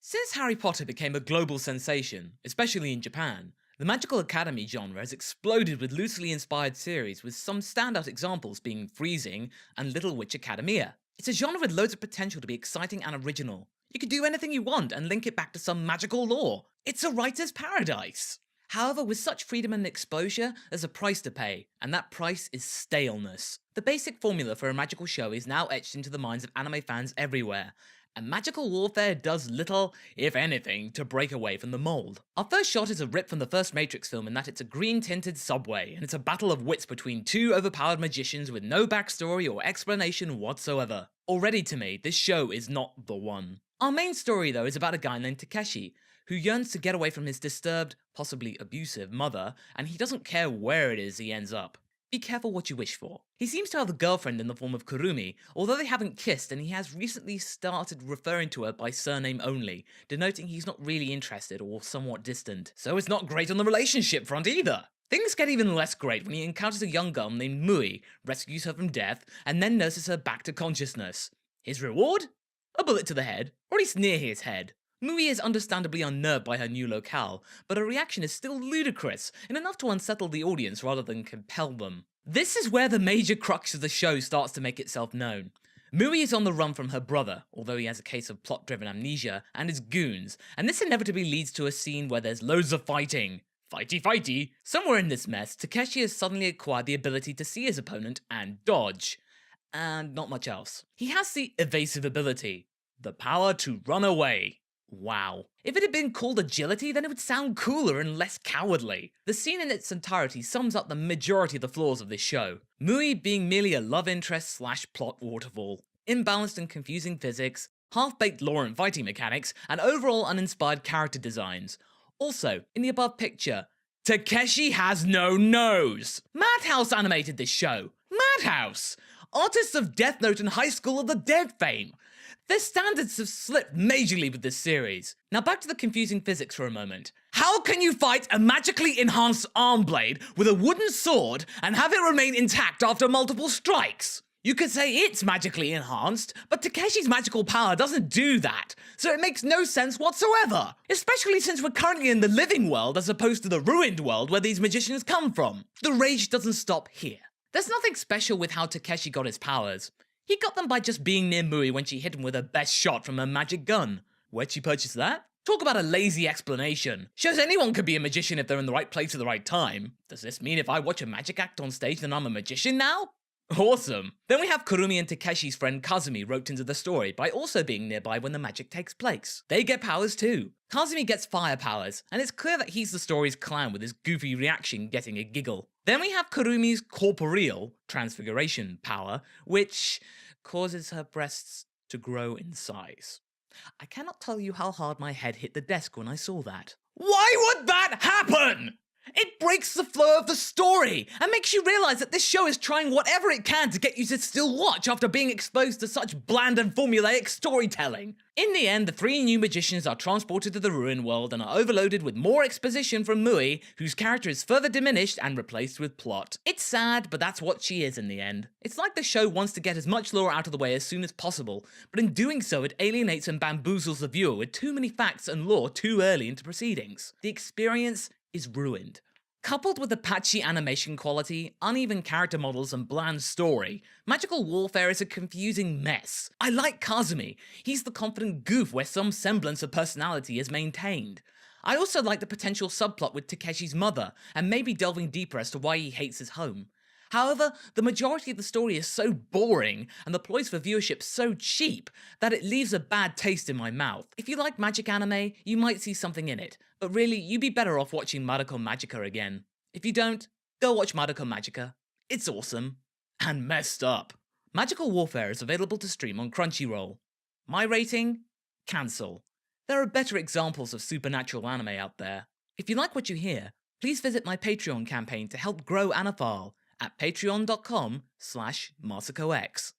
Since Harry Potter became a global sensation, especially in Japan, the magical academy genre has exploded with loosely inspired series, with some standout examples being Freezing and Little Witch Academia. It's a genre with loads of potential to be exciting and original. You could do anything you want and link it back to some magical lore. It's a writer's paradise. However, with such freedom and exposure, there's a price to pay, and that price is staleness. The basic formula for a magical show is now etched into the minds of anime fans everywhere, and magical warfare does little, if anything, to break away from the mould. Our first shot is a rip from the first Matrix film in that it's a green-tinted subway, and it's a battle of wits between two overpowered magicians with no backstory or explanation whatsoever. Already to me, this show is not the one. Our main story though is about a guy named Takeshi, who yearns to get away from his disturbed, possibly abusive mother, and he doesn't care where it is he ends up. Be careful what you wish for. He seems to have a girlfriend in the form of Kurumi, although they haven't kissed, and he has recently started referring to her by surname only, denoting he's not really interested or somewhat distant. So it's not great on the relationship front either. Things get even less great when he encounters a young girl named Mui, rescues her from death, and then nurses her back to consciousness. His reward? A bullet to the head, or at least near his head. Mui is understandably unnerved by her new locale, but her reaction is still ludicrous, and enough to unsettle the audience rather than compel them. This is where the major crux of the show starts to make itself known. Mui is on the run from her brother, although he has a case of plot-driven amnesia, and his goons, and this inevitably leads to a scene where there's loads of fighting. Fighty fighty! Somewhere in this mess, Takeshi has suddenly acquired the ability to see his opponent and dodge. And not much else. He has the evasive ability, the power to run away. Wow. If it had been called agility, then it would sound cooler and less cowardly. The scene in its entirety sums up the majority of the flaws of this show. Mui being merely a love interest slash plot waterfall. Imbalanced and confusing physics, half-baked lore and fighting mechanics, and overall uninspired character designs. Also, in the above picture, Takeshi has no nose! Madhouse animated this show. Madhouse! Artists of Death Note and High School of the Dead fame. Their standards have slipped majorly with this series. Now back to the confusing physics for a moment. How can you fight a magically enhanced arm blade with a wooden sword and have it remain intact after multiple strikes? You could say it's magically enhanced, but Takeshi's magical power doesn't do that, so it makes no sense whatsoever. Especially since we're currently in the living world as opposed to the ruined world where these magicians come from. The rage doesn't stop here. There's nothing special with how Takeshi got his powers. He got them by just being near Mui when she hit him with her best shot from her magic gun. Where'd she purchase that? Talk about a lazy explanation. Shows anyone could be a magician if they're in the right place at the right time. Does this mean if I watch a magic act on stage then I'm a magician now? Awesome. Then we have Kurumi and Takeshi's friend Kazumi roped into the story by also being nearby when the magic takes place. They get powers too. Kazumi gets fire powers, and it's clear that he's the story's clown with his goofy reaction getting a giggle. Then we have Kurumi's corporeal transfiguration power, which causes her breasts to grow in size. I cannot tell you how hard my head hit the desk when I saw that. Why would that happen? It breaks the flow of the story and makes you realize that this show is trying whatever it can to get you to still watch after being exposed to such bland and formulaic storytelling. In the end, the three new magicians are transported to the ruined world and are overloaded with more exposition from Mui, whose character is further diminished and replaced with plot. It's sad, but that's what she is in the end. It's like the show wants to get as much lore out of the way as soon as possible, but in doing so it alienates and bamboozles the viewer with too many facts and lore too early into proceedings. The experience is ruined. Coupled with the patchy animation quality, uneven character models and bland story, magical warfare is a confusing mess. I like Kazumi. He's the confident goof where some semblance of personality is maintained. I also like the potential subplot with Takeshi's mother, and maybe delving deeper as to why he hates his home. However, the majority of the story is so boring, and the ploys for viewership so cheap, that it leaves a bad taste in my mouth. If you like magic anime, you might see something in it, but really, you'd be better off watching Madoka Magica again. If you don't, go watch Madoka Magica. It's awesome. And messed up. Magical Warfare is available to stream on Crunchyroll. My rating? Cancel. There are better examples of supernatural anime out there. If you like what you hear, please visit my Patreon campaign to help grow Anifile at patreon.com/MasakoX.